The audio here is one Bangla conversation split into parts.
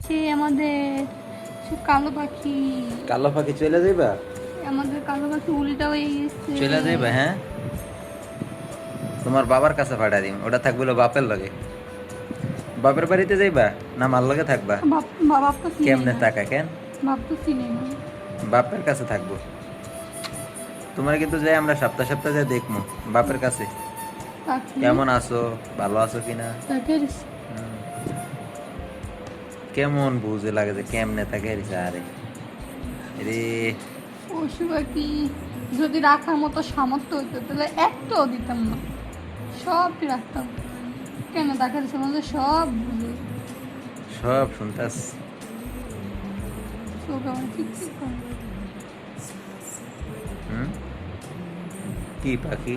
সে আমাদের সে কালো পাখি। কালো পাখি চলে যাইবা? আমাদের কালো পাখি উল্টা হয়ে গেছে। চলে যাইবা? হ্যাঁ, তোমার বাবার কাছে পাঠা দিম, ওটা থাকবে হলো বাপের লগে। বাপের বাড়িতে যাইবা না মার লগে থাকবা? বাপ তো চিনে কেমনে না। টাকা কেন? বাপ তো চিনে না। বাপের কাছে থাকবো। তোমার কিন্তু যাই আমরা সপ্তাহ সপ্তাহ যাই দেখবো বাপের কাছে পাখি কেমন আছো, ভালো আছো কিনা। তাদের হুম। কেমন বুঝে লাগে যে কেমনে থাকে আরে রে। পশু পাখি যদি রাখার মতো সামর্থ্য হইতো তাহলে একটাও দিতাম না, সবটি রাখতাম। কেন দেখা যাচ্ছে আমাদের সব বুঝে। সব শুনতাস। চোখ আমার চিকচিক করে। হুম, কি পাখি?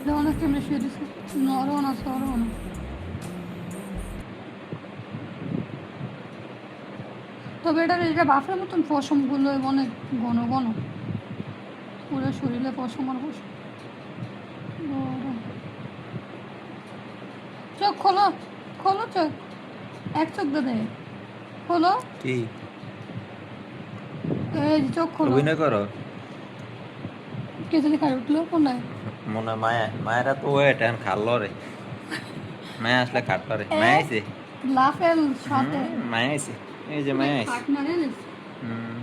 যেমন একটা আমরা শুয়ে দিচ্ছি, নরও না সরও না। তবে এটা বাফের মতন পশমগুলো অনেক ঘন ঘন, পুরো শরীরে পশম আর পশম। বড়। চোখ খোলো, খোলো চোখ, এক চোখ দে খোলো। কি এই যে চোখ খোলো। অভিনয় করো? কে জানি খাই উঠলো কোনায়। মনে হয় মায়া, মায়েরা তো ওয়েট এখন খাল্লো রে। মায়া আসলে খাটলো রে, মায়া আইছে। লাফের সাথে মায়া আইছে, এই যে মায়া আইছে। খাট না রে। হুম।